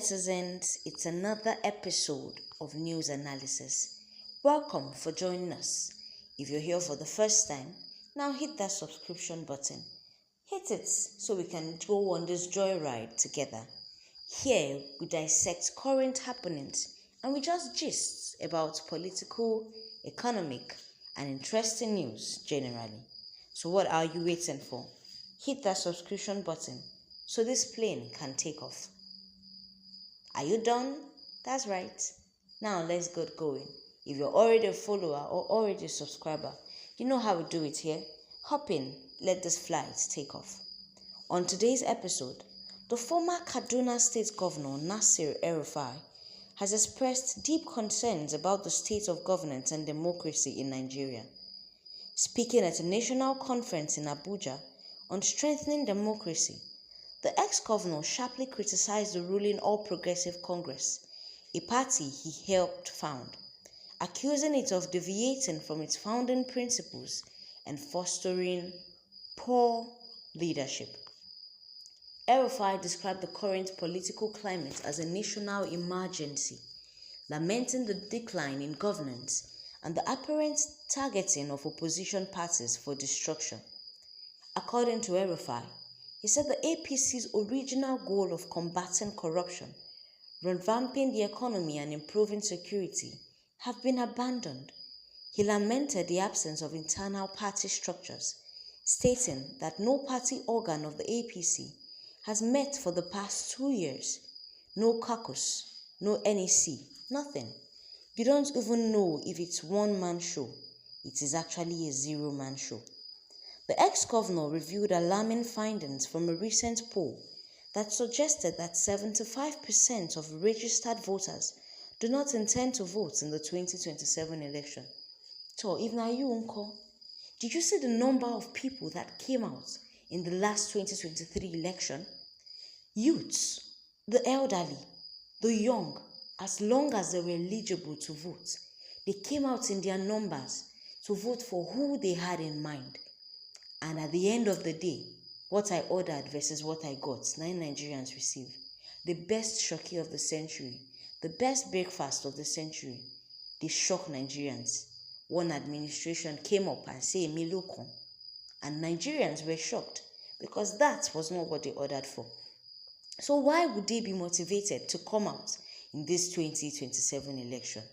netizens, it's another episode of News Analysis. Welcome for joining us. If you're here for the first time, now hit that subscription button. Hit it so we can go on this joyride together. Here we dissect current happenings and we just gist about political, economic, and interesting news generally. So what are you waiting for? Hit that subscription button so this plane can take off. Are you done? That's right. Now let's get going. If you're already a follower or already a subscriber, you know how we do it here. Hop in, let this flight take off. On today's episode, the former Kaduna State Governor Nasir El-Rufai has expressed deep concerns about the state of governance and democracy in Nigeria. Speaking at a national conference in Abuja on strengthening democracy, the ex-governor sharply criticized the ruling All Progressive Congress, a party he helped found, accusing it of deviating from its founding principles and fostering poor leadership. El-Rufai described the current political climate as a national emergency, lamenting the decline in governance and the apparent targeting of opposition parties for destruction. According to El-Rufai, he said the APC's original goal of combating corruption, revamping the economy and improving security have been abandoned. He lamented the absence of internal party structures, stating that no party organ of the APC has met for the past 2 years. No caucus, no NEC, nothing. You don't even know if it's one-man show. It is actually a zero-man show. The ex-governor reviewed alarming findings from a recent poll that suggested that 75% of registered voters do not intend to vote in the 2027 election. So, if na you, uncle, did you see the number of people that came out in the last 2023 election? Youths, the elderly, the young, as long as they were eligible to vote, they came out in their numbers to vote for who they had in mind. And at the end of the day, what I ordered versus what I got, 9 Nigerians received. The best shoki of the century, the best breakfast of the century. They shocked Nigerians. One administration came up and said, Milukon. And Nigerians were shocked because that was not what they ordered for. So why would they be motivated to come out in this 2027 election?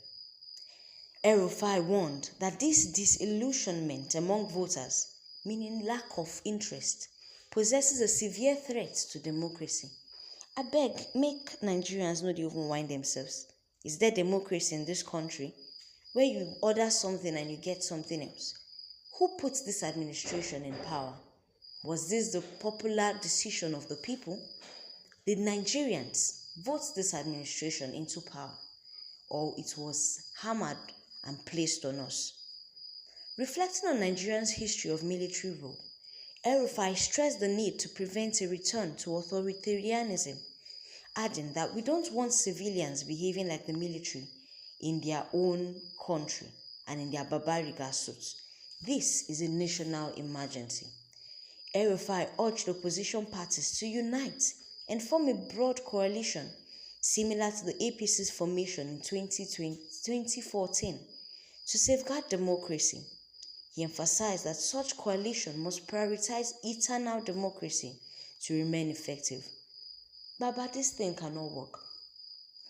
El-Rufai warned that this disillusionment among voters, meaning lack of interest, possesses a severe threat to democracy. I beg, make Nigerians not even wind themselves. Is there democracy in this country where you order something and you get something else? Who put this administration in power? Was this the popular decision of the people? Did Nigerians vote this administration into power? Or it was hammered and placed on us? Reflecting on Nigeria's history of military rule, El-Rufai stressed the need to prevent a return to authoritarianism, adding that we don't want civilians behaving like the military in their own country and in their barbaric suits. This is a national emergency. El-Rufai urged opposition parties to unite and form a broad coalition similar to the APC's formation in 2014 to safeguard democracy. He emphasized that such coalition must prioritize eternal democracy to remain effective. But this thing cannot work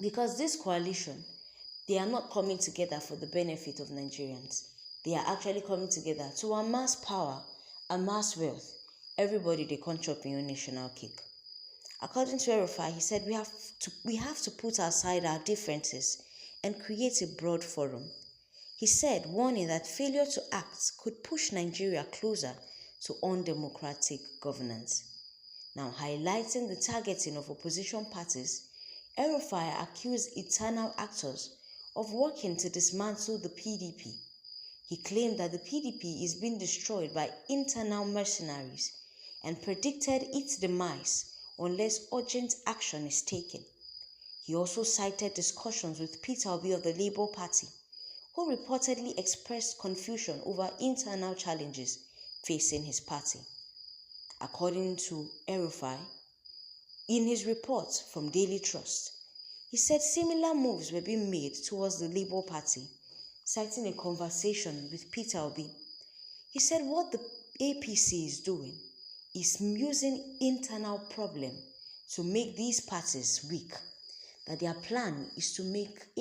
because this coalition, they are not coming together for the benefit of Nigerians. They are actually coming together to amass power, amass wealth. Everybody they can't chop in your national cake. According to El-Rufai, he said we have to put aside our differences and create a broad forum. He said, warning that failure to act could push Nigeria closer to undemocratic governance. Now, highlighting the targeting of opposition parties, El-Rufai accused eternal actors of working to dismantle the PDP. He claimed that the PDP is being destroyed by internal mercenaries and predicted its demise unless urgent action is taken. He also cited discussions with Peter Obi of the Labour Party, who reportedly expressed confusion over internal challenges facing his party. According to El-Rufai, in his report from Daily Trust, He said similar moves were being made towards the Labour Party, citing a conversation with Peter Obi. He said what the APC is doing is using internal problem to make these parties weak, that their plan is to make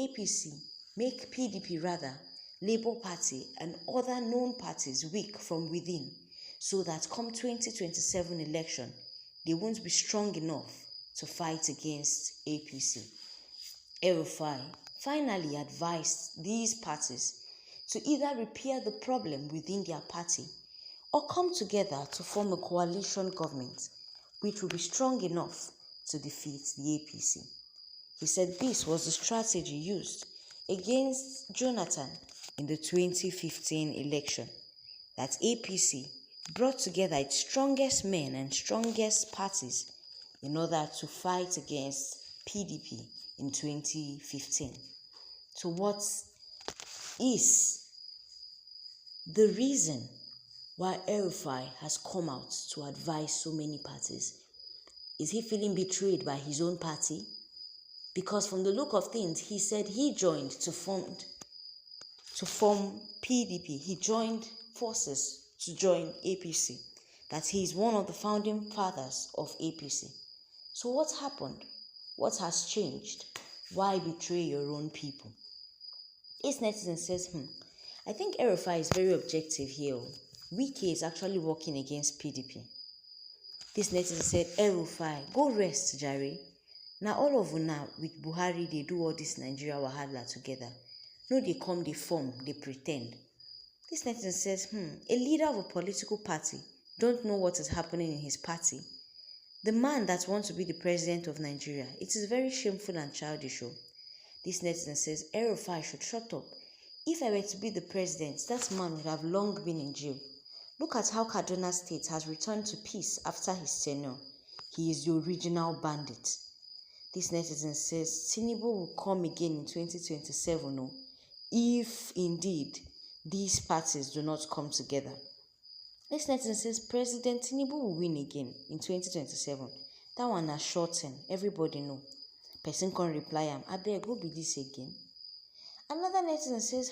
PDP rather, Labour Party and other known parties weak from within, so that come 2027 election, they won't be strong enough to fight against APC. El-Rufai finally advised these parties to either repair the problem within their party or come together to form a coalition government which will be strong enough to defeat the APC. He said this was the strategy used against Jonathan in the 2015 election, that APC brought together its strongest men and strongest parties in order to fight against PDP in 2015. So what is the reason why El-Rufai has come out to advise so many parties? Is he feeling betrayed by his own party? Because from the look of things, he said he joined to form PDP. He joined forces to join APC. That he is one of the founding fathers of APC. So what happened? What has changed? Why betray your own people? This netizen says, I think El-Rufai is very objective here. Wike is actually working against PDP. This netizen said, El-Rufai, go rest, Jare. Now all of una with Buhari, they do all this Nigeria wahala together. No, they come, they form, they pretend. This netizen says, a leader of a political party don't know what is happening in his party. The man that wants to be the president of Nigeria, it is very shameful and childish. This netizen says, El-Rufai should shut up. If I were to be the president, that man would have long been in jail. Look at how Kaduna State has returned to peace after his tenure. He is the original bandit. This netizen says, Tinubu will come again in 2027 if indeed these parties do not come together. This netizen says, President Tinubu will win again in 2027. That one is shortened. Everybody know. Person can reply am, abeg go be this again. Another netizen says,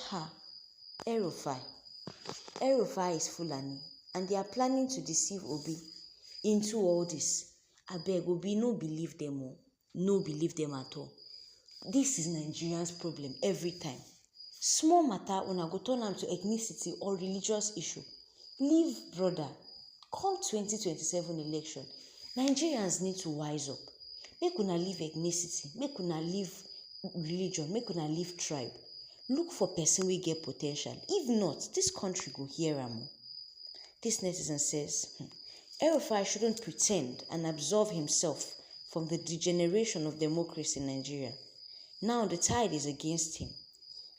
El-Rufai. El-Rufai is Fulani, and they are planning to deceive Obi into all this. Abeg, Obi, no believe them all. No believe them at all. This is Nigerians' problem every time. Small matter, una go turn am to ethnicity or religious issue. Leave, brother. Come 2027 election, Nigerians need to wise up. Make una leave ethnicity, make una leave religion, make una leave tribe. Look for person wey get potential. If not, this country go hear am. This netizen says, El-Rufai shouldn't pretend and absolve himself from the degeneration of democracy in Nigeria. Now the tide is against him.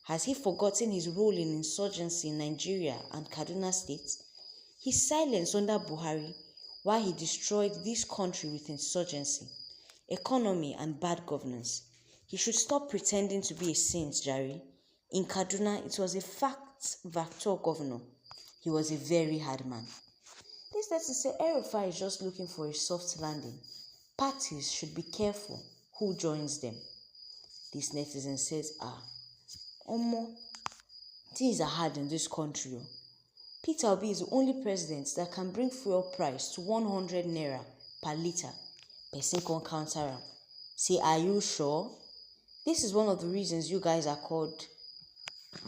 Has he forgotten his role in insurgency in Nigeria and Kaduna State? His silence under Buhari while he destroyed this country with insurgency, economy and bad governance. He should stop pretending to be a saint, Jare. In Kaduna, it was a factor governor. He was a very hard man. This doesn't say El-Rufai is just looking for a soft landing. Parties should be careful who joins them. This netizen says, things are hard in this country. Peter Obi is the only president that can bring fuel price to 100 naira per litre. Person can counter him. Say, are you sure? This is one of the reasons you guys are called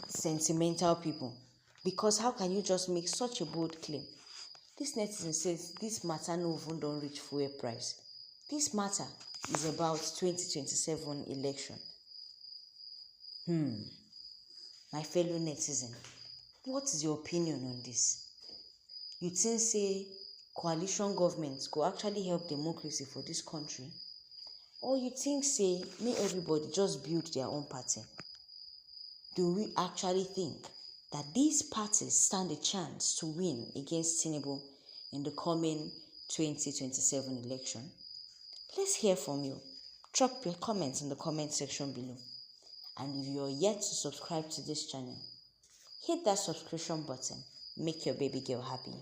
sentimental people. Because how can you just make such a bold claim? This netizen says this matter no even don't reach fuel price. This matter is about 2027 election. My fellow netizen, what is your opinion on this? You think say coalition governments go actually help democracy for this country? Or you think say may everybody just build their own party? Do we actually think that these parties stand a chance to win against Tinubu in the coming 2027 election? Let's hear from you. Drop your comments in the comment section below. And if you are yet to subscribe to this channel, hit that subscription button. Make your baby girl happy.